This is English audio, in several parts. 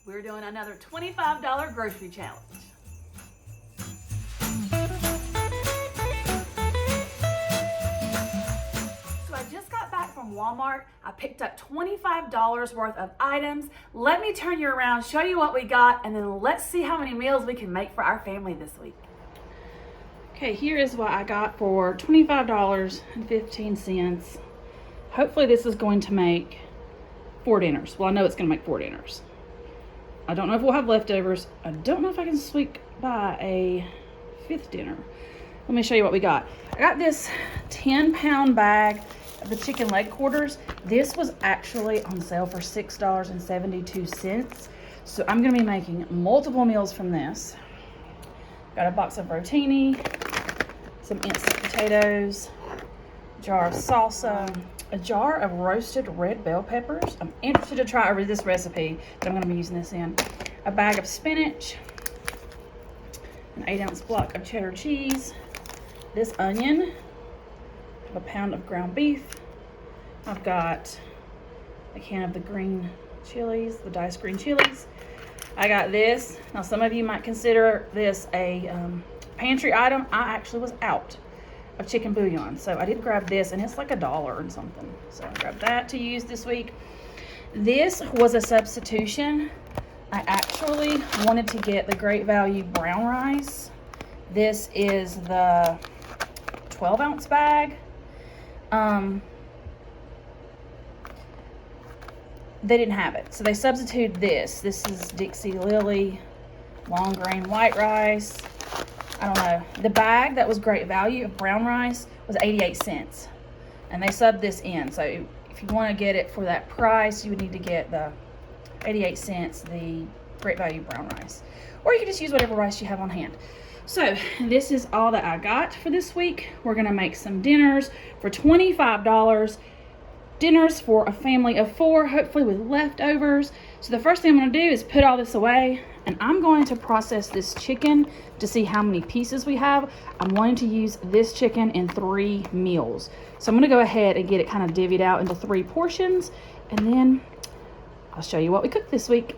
We're doing another $25 grocery challenge. So I just got back from Walmart. I picked up $25 worth of items. Let me turn you around, show you what we got, and then let's see how many meals we can make for our family this week. Okay, here is what I got for $25.15. Hopefully this is going to make 4 dinners. Well, I know it's going to make 4 dinners. I don't know if we'll have leftovers. I don't know if I can squeak by a 5th dinner. Let me show you what we got. I got this 10-pound bag of the chicken leg quarters. This was actually on sale for $6.72. So I'm going to be making multiple meals from this. Got a box of rotini, some instant potatoes, a jar of salsa, a jar of roasted red bell peppers. I'm interested to try over this recipe that I'm going to be using this in. A bag of spinach, an 8-ounce block of cheddar cheese, this onion, a pound of ground beef. I've got a can of the green chilies, the diced green chilies. I got this. Now, some of you might consider this a pantry item. I actually was out of chicken bouillon, so I did grab this, and it's like $1 and something. So I grabbed that to use this week. This was a substitution. I actually wanted to get the Great Value brown rice. This is the 12-ounce bag. They didn't have it, so they substituted this. This is Dixie Lily long grain white rice. I don't know. The bag that was Great Value of brown rice was 88 cents, and they subbed this in. So if you want to get it for that price, you would need to get the 88 cents, the Great Value brown rice, or you can just use whatever rice you have on hand. So this is all that I got for this week. We're gonna make some dinners for $25. Dinners for a family of 4, hopefully with leftovers. So the first thing I'm going to do is put all this away, and I'm going to process this chicken to see how many pieces we have. I'm wanting to use this chicken in 3 meals. So I'm going to go ahead and get it kind of divvied out into 3 portions, and then I'll show you what we cooked this week.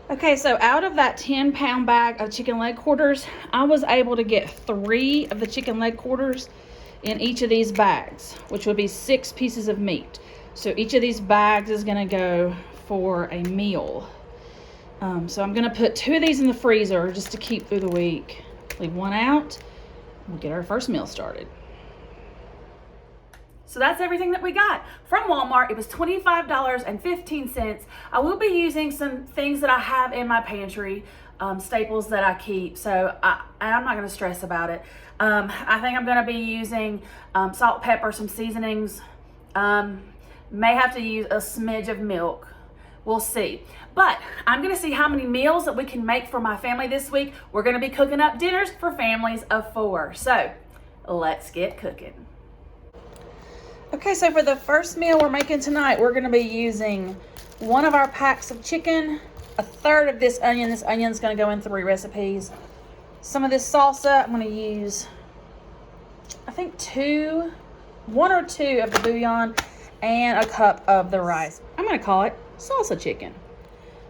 Okay, so out of that 10-pound bag of chicken leg quarters, I was able to get 3 of the chicken leg quarters in each of these bags, which would be 6 pieces of meat. So each of these bags is gonna go for a meal. So I'm gonna put 2 of these in the freezer just to keep through the week. Leave 1 out, we'll get our first meal started. So that's everything that we got from Walmart. It was $25.15. I will be using some things that I have in my pantry, staples that I keep. So I'm not gonna stress about it. I think I'm gonna be using salt, pepper, some seasonings. May have to use a smidge of milk. We'll see. But I'm gonna see how many meals that we can make for my family this week. We're gonna be cooking up dinners for families of 4. So let's get cooking. Okay, so for the first meal we're making tonight, we're gonna be using 1 of our packs of chicken, 1/3 of this onion. This onion's gonna go in 3 recipes. Some of this salsa, I'm gonna use, I think 1 or 2 of the bouillon and a cup of the rice. I'm gonna call it salsa chicken.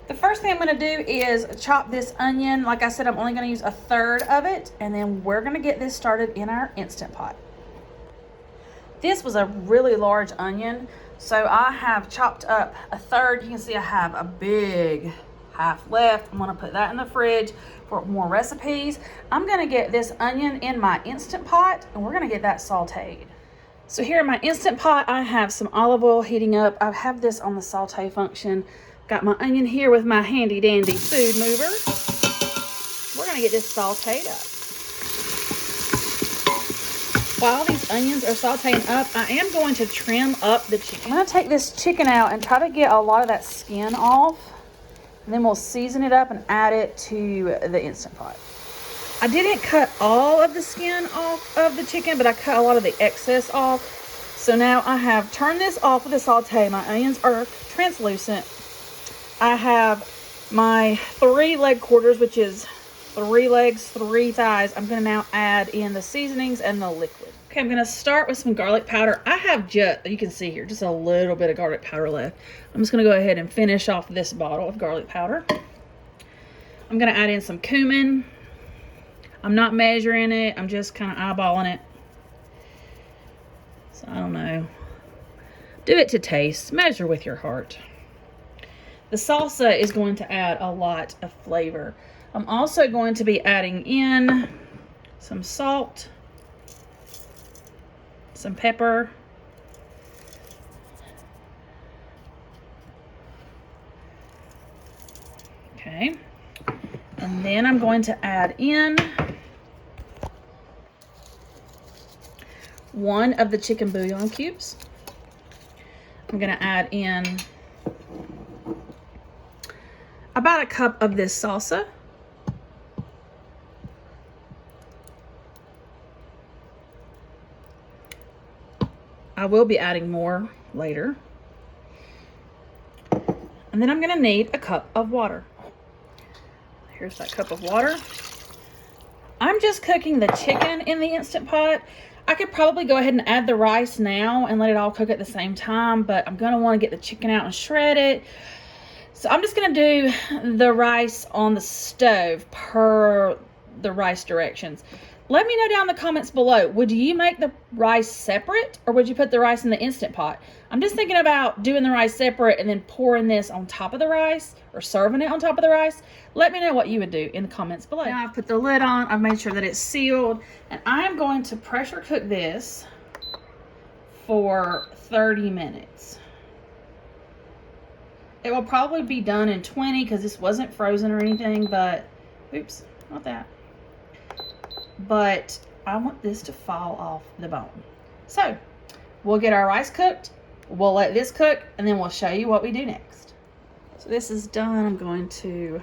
The first thing I'm gonna do is chop this onion. Like I said, I'm only gonna use 1/3 of it, and then we're gonna get this started in our Instant Pot. This was a really large onion, so I have chopped up 1/3. You can see I have a big half left. I'm gonna put that in the fridge for more recipes. I'm gonna get this onion in my Instant Pot, and we're gonna get that sauteed. So here in my Instant Pot, I have some olive oil heating up. I have this on the saute function. Got my onion here with my handy dandy food mover. We're gonna get this sauteed up. While these onions are sauteing up, I am going to trim up the chicken. I'm gonna take this chicken out and try to get a lot of that skin off. And then we'll season it up and add it to the Instant Pot. I didn't cut all of the skin off of the chicken, but I cut a lot of the excess off. So now I have turned this off with the saute. My onions are translucent. I have my 3 leg quarters, which is 3 legs, 3 thighs. I'm gonna now add in the seasonings and the liquid. Okay, I'm gonna start with some garlic powder. I have just, you can see here, just a little bit of garlic powder left. I'm just gonna go ahead and finish off this bottle of garlic powder. I'm gonna add in some cumin. I'm not measuring it, I'm just kind of eyeballing it. So I don't know. Do it to taste, measure with your heart. The salsa is going to add a lot of flavor. I'm also going to be adding in some salt, some pepper, okay, and then I'm going to add in one of the chicken bouillon cubes. I'm going to add in about a cup of this salsa. I will be adding more later. And then I'm gonna need a cup of water. Here's that cup of water. I'm just cooking the chicken in the Instant Pot. I could probably go ahead and add the rice now and let it all cook at the same time, but I'm gonna wanna get the chicken out and shred it. So I'm just gonna do the rice on the stove per the rice directions. Let me know down in the comments below, would you make the rice separate or would you put the rice in the Instant Pot? I'm just thinking about doing the rice separate and then pouring this on top of the rice or serving it on top of the rice. Let me know what you would do in the comments below. Now I've put the lid on, I've made sure that it's sealed, and I am going to pressure cook this for 30 minutes. It will probably be done in 20 because this wasn't frozen or anything, but, oops, not that. But I want this to fall off the bone. So we'll get our rice cooked, we'll let this cook, and then we'll show you what we do next. So this is done. I'm going to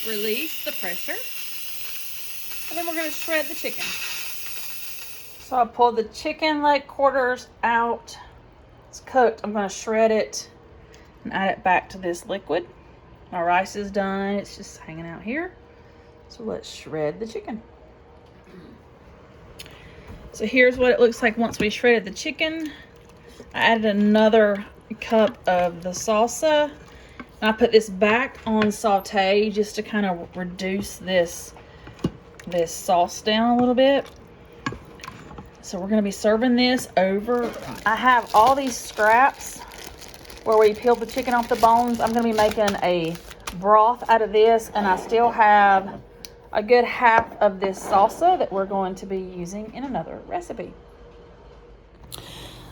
release the pressure, and then we're going to shred the chicken. So I pulled the chicken leg quarters out. It's cooked. I'm going to shred it and add it back to this liquid. My rice is done. It's just hanging out here. So let's shred the chicken. So here's what it looks like once we shredded the chicken. I added another cup of the salsa. And I put this back on saute just to kind of reduce this sauce down a little bit. So we're going to be serving this over. I have all these scraps where we peeled the chicken off the bones. I'm going to be making a broth out of this, and I still have a good half of this salsa that we're going to be using in another recipe.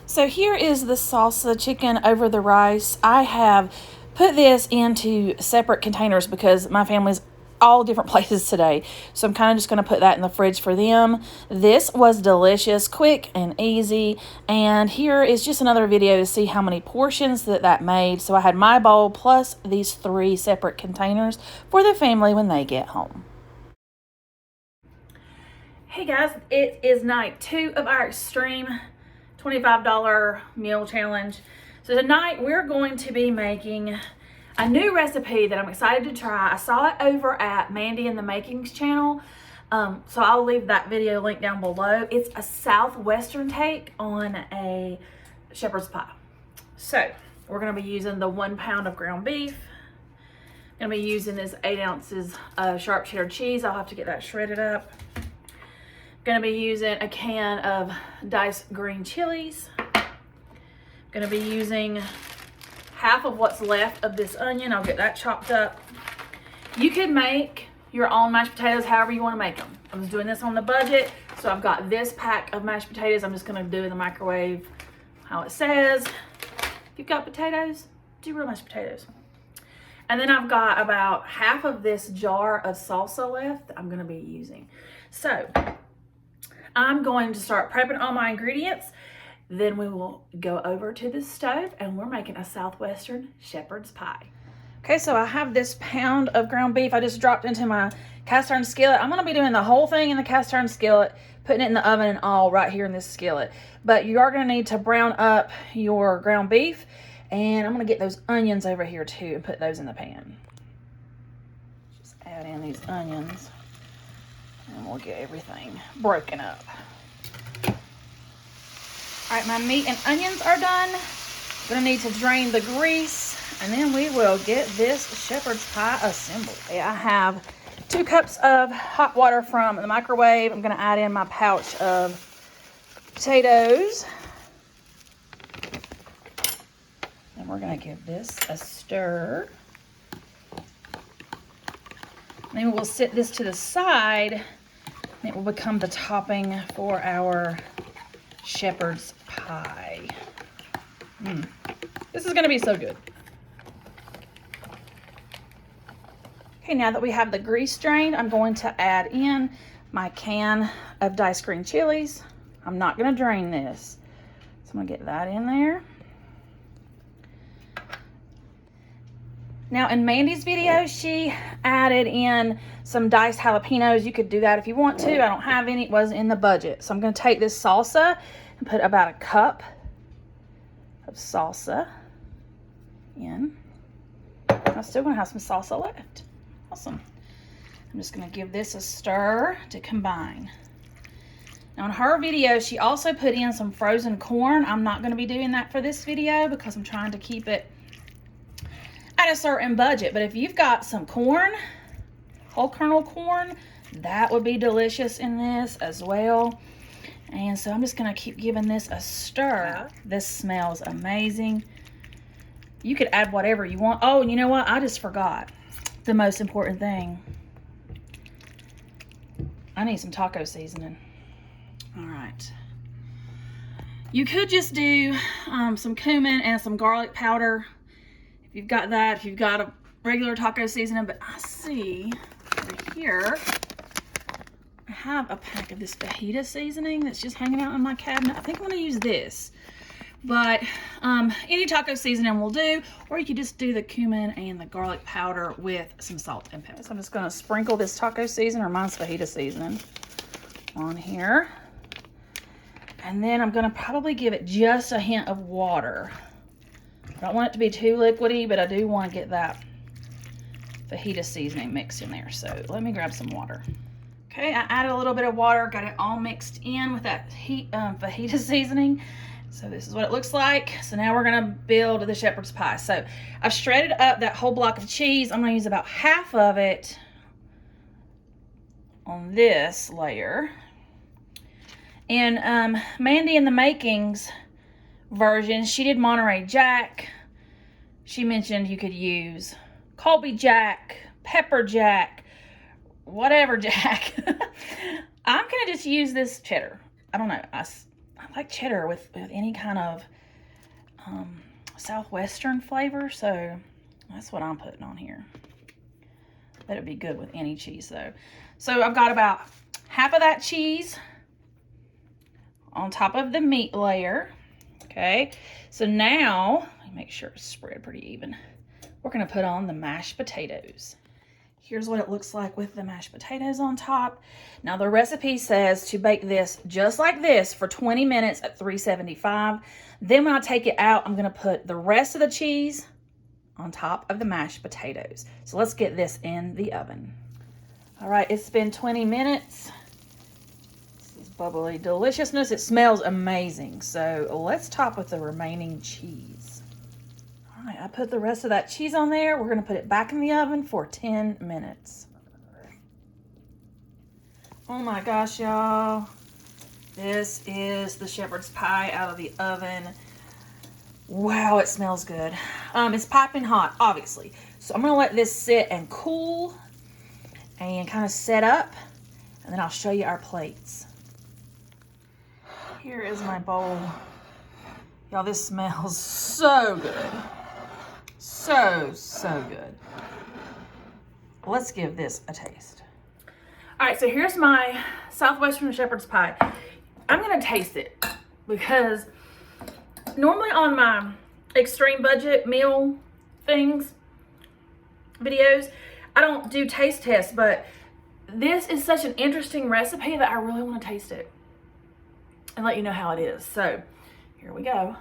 So here is the salsa chicken over the rice. I have put this into separate containers because my family's all different places today. So I'm kind of just going to put that in the fridge for them. This was delicious, quick and easy. And here is just another video to see how many portions that made. So I had my bowl plus these 3 separate containers for the family when they get home. Hey guys, it is night 2 of our extreme $25 meal challenge. So tonight we're going to be making a new recipe that I'm excited to try. I saw it over at Mandy in the Makings channel. So I'll leave that video link down below. It's a Southwestern take on a shepherd's pie. So we're gonna be using the 1 pound of ground beef. I'm gonna be using this 8 ounces of sharp cheddar cheese. I'll have to get that shredded up. Gonna be using a can of diced green chilies. Gonna be using half of what's left of this onion. I'll get that chopped up. You could make your own mashed potatoes however you want to make them. I'm just doing this on the budget, so I've got this pack of mashed potatoes. I'm just gonna do in the microwave how it says. If you've got potatoes, do real mashed potatoes. And then I've got about half of this jar of salsa left that I'm gonna be using. So I'm going to start prepping all my ingredients. Then we will go over to the stove and we're making a Southwestern Shepherd's Pie. Okay, so I have this pound of ground beef I just dropped into my cast iron skillet. I'm gonna be doing the whole thing in the cast iron skillet, putting it in the oven and all right here in this skillet. But you are gonna need to brown up your ground beef, and I'm gonna get those onions over here too and put those in the pan. Just add in these onions. And we'll get everything broken up. All right, my meat and onions are done. Gonna need to drain the grease, and then we will get this shepherd's pie assembled. Okay, I have 2 cups of hot water from the microwave. I'm gonna add in my pouch of potatoes. And we're gonna give this a stir. And then we'll set this to the side, and it will become the topping for our shepherd's pie. This is gonna be so good. Okay, now that we have the grease drained, I'm going to add in my can of diced green chilies. I'm not gonna drain this. So I'm gonna get that in there. Now in Mandy's video, she added in some diced jalapenos. You could do that if you want to. I don't have any, it wasn't in the budget. So I'm gonna take this salsa and put about a cup of salsa in. I'm still gonna have some salsa left. Awesome. I'm just gonna give this a stir to combine. Now in her video, she also put in some frozen corn. I'm not gonna be doing that for this video because I'm trying to keep it at a certain budget. But if you've got some corn, whole kernel corn, that would be delicious in this as well. And so I'm just gonna keep giving this a stir. This smells amazing. You could add whatever you want. Oh, and you know what? I just forgot the most important thing. I need some taco seasoning. All right. You could just do some cumin and some garlic powder. If you've got that, if you've got a regular taco seasoning, but I see over here, I have a pack of this fajita seasoning that's just hanging out in my cabinet. I think I'm gonna use this, but any taco seasoning will do, or you could just do the cumin and the garlic powder with some salt and pepper. So I'm just gonna sprinkle this taco seasoning, or mine's fajita seasoning, on here. And then I'm gonna probably give it just a hint of water. I don't want it to be too liquidy, but I do want to get that fajita seasoning mixed in there. So let me grab some water. Okay, I added a little bit of water, got it all mixed in with that fajita seasoning. So this is what it looks like. So now we're gonna build the shepherd's pie. So I've shredded up that whole block of cheese. I'm gonna use about half of it on this layer. And Mandy in the makings version, she did Monterey Jack. She mentioned you could use Colby Jack, Pepper Jack, whatever Jack. I'm gonna just use this cheddar. I don't know, I like cheddar with any kind of Southwestern flavor, so that's what I'm putting on here. But it'd be good with any cheese though. So I've got about half of that cheese on top of the meat layer. Okay, so now, let me make sure it's spread pretty even. We're gonna put on the mashed potatoes. Here's what it looks like with the mashed potatoes on top. Now the recipe says to bake this just like this for 20 minutes at 375. Then when I take it out, I'm gonna put the rest of the cheese on top of the mashed potatoes. So let's get this in the oven. All right, it's been 20 minutes. Bubbly deliciousness. It smells amazing. So let's top with the remaining cheese. All right, I put the rest of that cheese on there. We're going to put it back in the oven for 10 minutes. Oh my gosh, y'all. This is the shepherd's pie out of the oven. Wow, it smells good. It's piping hot, obviously. So I'm going to let this sit and cool and kind of set up, and then I'll show you our plates. Here is my bowl. Y'all, this smells so good. So good. Let's give this a taste. All right, so here's my Southwestern Shepherds Pie. I'm gonna taste it because normally on my extreme budget meal things, videos, I don't do taste tests, but this is such an interesting recipe that I really want to taste it and let you know how it is. So here we go.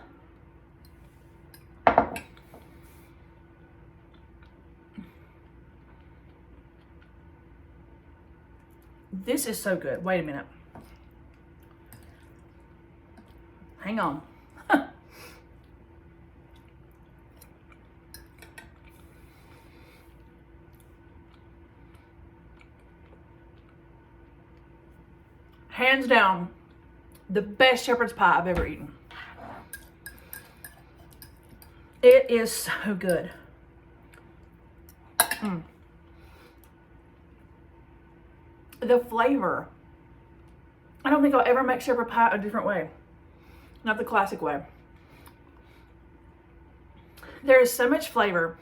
This is so good. Wait a minute. Hang on. Hands down, the best shepherd's pie I've ever eaten. It is so good. The flavor. I don't think I'll ever make shepherd pie a different way. Not the classic way. There is so much flavor.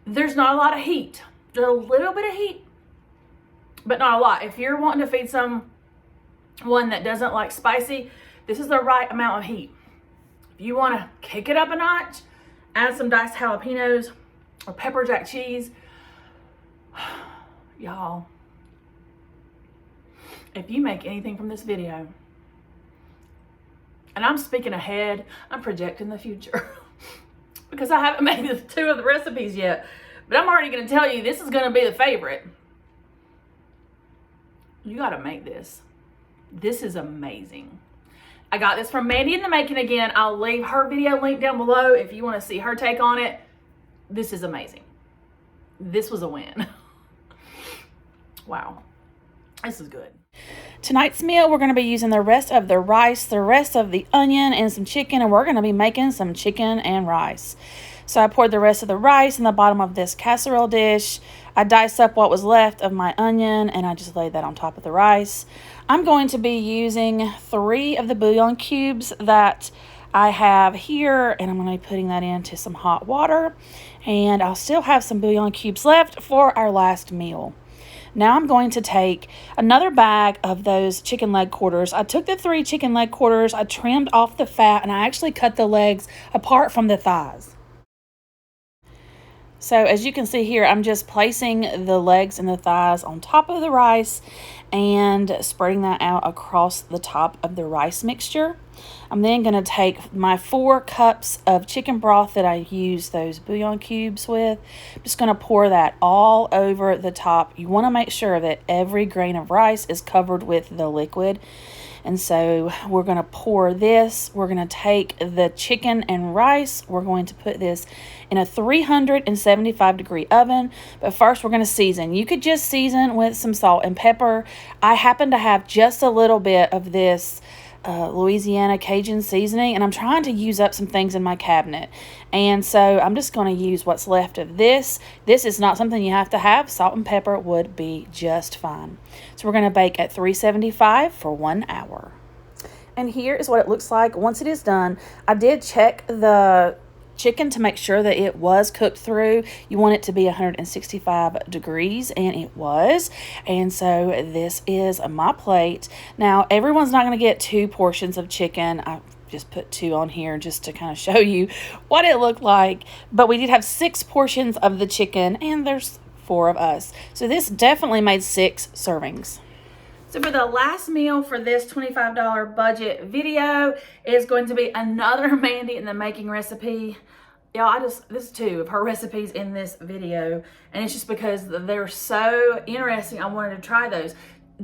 There's not a lot of heat. There's a little bit of heat, but not a lot. If you're wanting to feed someone that doesn't like spicy, this is the right amount of heat. If you want to kick it up a notch, add some diced jalapenos or pepper jack cheese. Y'all, if you make anything from this video, and I'm speaking ahead, I'm projecting the future because I haven't made the 2 of the recipes yet, but I'm already going to tell you this is going to be the favorite. You got to make this. This is amazing. I got this from Mandy in the Making again. I'll leave her video link down below if you want to see her take on it. This is amazing. This was a win. Wow. This is good. Tonight's meal, we're going to be using the rest of the rice, the rest of the onion, and some chicken, and we're going to be making some chicken and rice. So I poured the rest of the rice in the bottom of this casserole dish. I diced up what was left of my onion, and I just laid that on top of the rice. I'm going to be using 3 of the bouillon cubes that I have here, and I'm going to be putting that into some hot water, and I'll still have some bouillon cubes left for our last meal. Now I'm going to take another bag of those chicken leg quarters. I took the 3 chicken leg quarters, I trimmed off the fat, and I actually cut the legs apart from the thighs. So as you can see here, I'm just placing the legs and the thighs on top of the rice and spreading that out across the top of the rice mixture. I'm then going to take my 4 cups of chicken broth that I use those bouillon cubes with. I'm just going to pour that all over the top. You want to make sure that every grain of rice is covered with the liquid. And so we're going to pour this. We're going to take the chicken and rice. We're going to put this in a 375-degree oven. But first, we're going to season. You could just season with some salt and pepper. I happen to have just a little bit of this Louisiana Cajun seasoning, and I'm trying to use up some things in my cabinet. And so I'm just going to use what's left of this. This is not something you have to have. Salt and pepper would be just fine. So we're going to bake at 375 for 1 hour. And here is what it looks like once it is done. I did check the chicken to make sure that it was cooked through. You want it to be 165 degrees, and it was. And so this is my plate. Now, everyone's not going to get 2 portions of chicken. I just put 2 on here just to kind of show you what it looked like. But we did have 6 portions of the chicken, and there's 4 of us. So this definitely made 6 servings. So for the last meal for this $25 budget video is going to be another Mandy in the Making recipe. Y'all, this is 2 of her recipes in this video, and it's just because they're so interesting. I wanted to try those.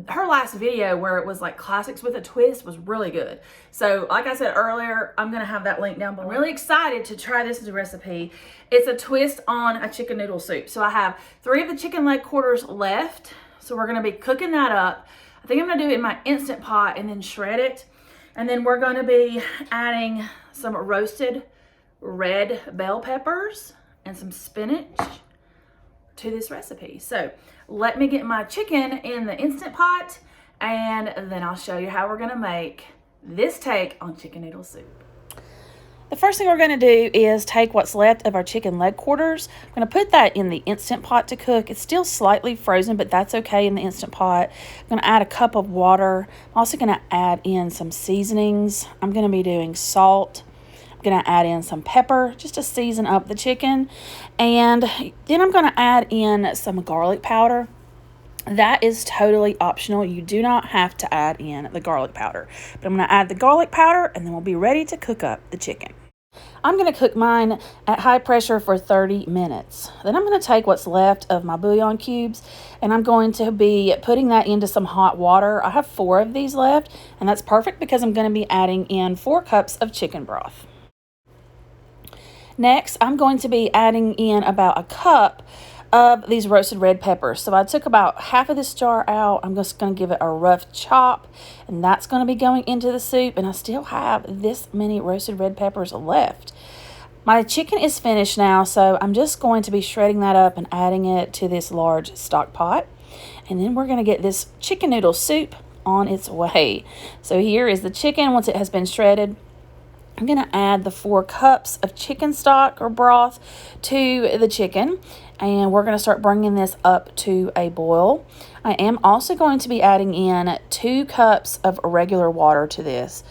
Her last video where it was like classics with a twist was really good. So like I said earlier, I'm going to have that link down below. I'm really excited to try this new recipe. It's a twist on a chicken noodle soup. So I have 3 of the chicken leg quarters left. So we're going to be cooking that up. I think I'm going to do it in my Instant Pot and then shred it. And then we're going to be adding some roasted red bell peppers and some spinach to this recipe. So let me get my chicken in the Instant Pot, and then I'll show you how we're going to make this take on chicken noodle soup. The first thing we're going to do is take what's left of our chicken leg quarters. I'm going to put that in the Instant Pot to cook. It's still slightly frozen, but that's okay in the Instant Pot. I'm going to add a cup of water. I'm also going to add in some seasonings. I'm going to be doing salt. I'm going to add in some pepper just to season up the chicken. And then I'm going to add in some garlic powder. That is totally optional. You do not have to add in the garlic powder. But I'm going to add the garlic powder, and then we'll be ready to cook up the chicken. I'm going to cook mine at high pressure for 30 minutes. Then I'm going to take what's left of my bouillon cubes and I'm going to be putting that into some hot water. I have 4 of these left, and that's perfect because I'm going to be adding in 4 cups of chicken broth. Next, I'm going to be adding in about a cup of these roasted red peppers. So I took about half of this jar out. I'm just going to give it a rough chop, and that's going to be going into the soup. And I still have this many roasted red peppers left. My chicken is finished now, so I'm just going to be shredding that up and adding it to this large stock pot. And then we're going to get this chicken noodle soup on its way. So here is the chicken once it has been shredded. I'm going to add the 4 cups of chicken stock or broth to the chicken, and we're going to start bringing this up to a boil. I am also going to be adding in 2 cups of regular water to this.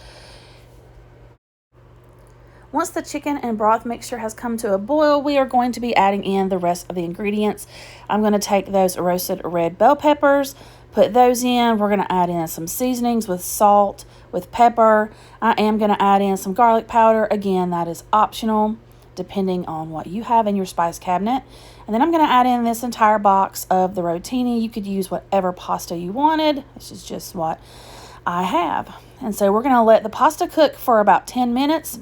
Once the chicken and broth mixture has come to a boil, we are going to be adding in the rest of the ingredients. I'm going to take those roasted red bell peppers, put those in. We're going to add in some seasonings with salt, with pepper. I am going to add in some garlic powder. Again, that is optional depending on what you have in your spice cabinet. And then I'm going to add in this entire box of the rotini. You could use whatever pasta you wanted. This is just what I have. And so we're going to let the pasta cook for about 10 minutes.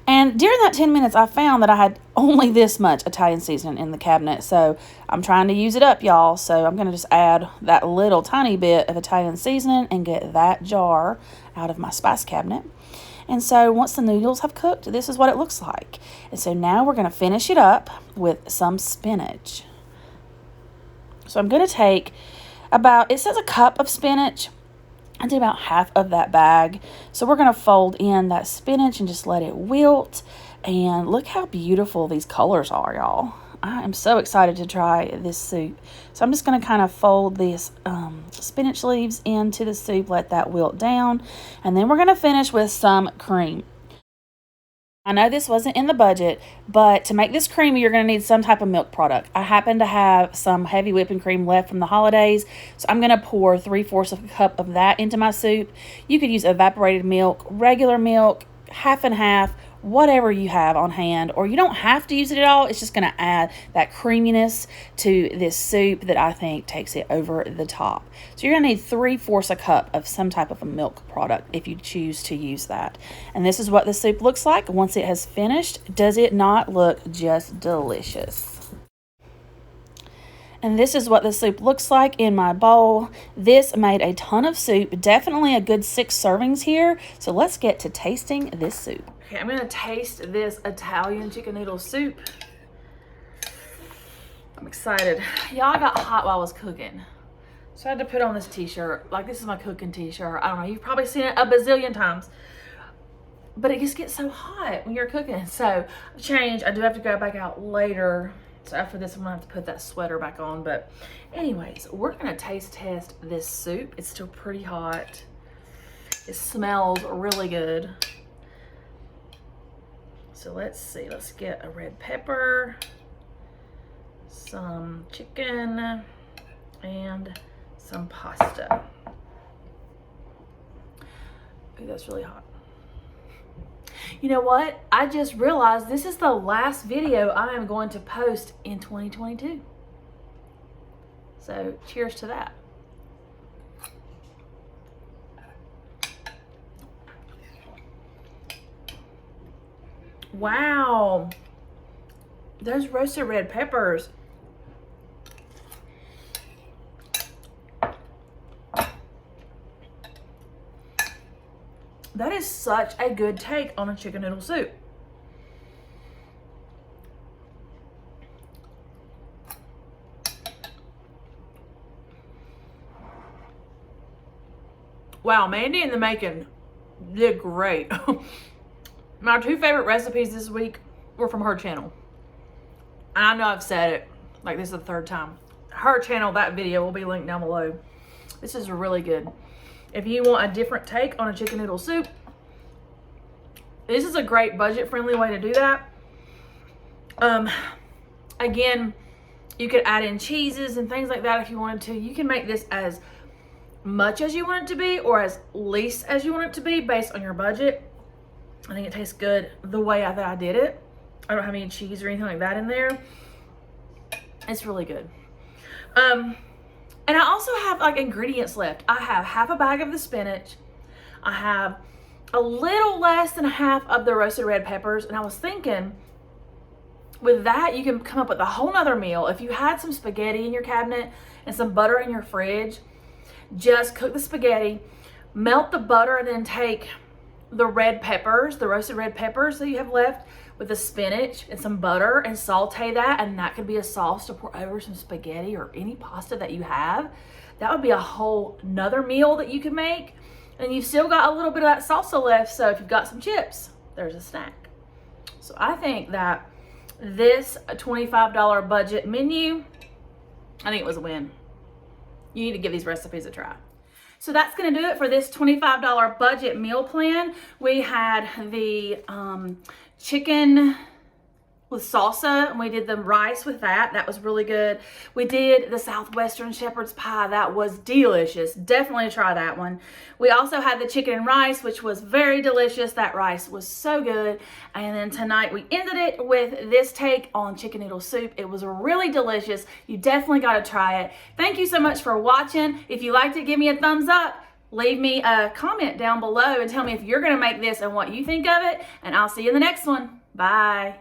And during that 10 minutes, I found that I had only this much Italian seasoning in the cabinet. So I'm trying to use it up, y'all. So I'm going to just add that little tiny bit of Italian seasoning and get that jar out of my spice cabinet. And so once the noodles have cooked, this is what it looks like. And so now we're going to finish it up with some spinach. So I'm going to take about, it says a cup of spinach. I did about half of that bag. So we're going to fold in that spinach and just let it wilt. And look how beautiful these colors are, y'all. I am so excited to try this soup. So I'm just going to kind of fold these spinach leaves into the soup, let that wilt down. And then we're going to finish with some cream. I know this wasn't in the budget, but to make this creamy, you're going to need some type of milk product. I happen to have some heavy whipping cream left from the holidays, so I'm going to pour 3/4 of a cup of that into my soup. You could use evaporated milk, regular milk, half and half, whatever you have on hand, or you don't have to use it at all. It's just going to add that creaminess to this soup that I think takes it over the top. So you're going to need 3/4 a cup of some type of a milk product if you choose to use that. And this is what the soup looks like once it has finished. Does it not look just delicious? And this is what the soup looks like in my bowl. This made a ton of soup, definitely a good 6 servings here. So let's get to tasting this soup. Okay, I'm gonna taste this Italian chicken noodle soup. I'm excited. Y'all, got hot while I was cooking. So I had to put on this t-shirt. Like, this is my cooking t-shirt. I don't know, you've probably seen it a bazillion times. But it just gets so hot when you're cooking. So I've changed. I do have to go back out later. So after this, I'm gonna have to put that sweater back on. But anyways, we're gonna taste test this soup. It's still pretty hot. It smells really good. So let's see, let's get a red pepper, some chicken, and some pasta. Ooh, that's really hot. You know what? I just realized this is the last video I am going to post in 2022. So cheers to that. Wow. Those roasted red peppers. That is such a good take on a chicken noodle soup. Wow, Mandy in the making did great. My 2 favorite recipes this week were from her channel. And I know I've said it, like this is the 3rd time. Her channel, that video will be linked down below. This is really good. If you want a different take on a chicken noodle soup, this is a great budget-friendly way to do that. Again, you could add in cheeses and things like that if you wanted to. You can make this as much as you want it to be or as least as you want it to be based on your budget. I think it tastes good the way that I did it. I don't have any cheese or anything like that in there. It's really good. And I also have like ingredients left. I have half a bag of the spinach. I have a little less than half of the roasted red peppers. And I was thinking, with that, you can come up with a whole nother meal. If you had some spaghetti in your cabinet and some butter in your fridge, just cook the spaghetti, melt the butter, and then take the red peppers, the roasted red peppers that you have left with the spinach and some butter, and saute that, and that could be a sauce to pour over some spaghetti or any pasta that you have. That would be a whole nother meal that you could make, and you've still got a little bit of that salsa left, so if you've got some chips, there's a snack. So I think that this $25 budget menu, I think it was a win. You need to give these recipes a try. So that's going to do it for this $25 budget meal plan. We had the chicken with salsa, and we did the rice with that. That was really good. We did the Southwestern Shepherds Pie. That was delicious. Definitely try that one. We also had the chicken and rice, which was very delicious. That rice was so good. And then tonight we ended it with this take on chicken noodle soup. It was really delicious. You definitely got to try it. Thank you so much for watching. If you liked it, give me a thumbs up. Leave me a comment down below and tell me if you're going to make this and what you think of it. And I'll see you in the next one. Bye.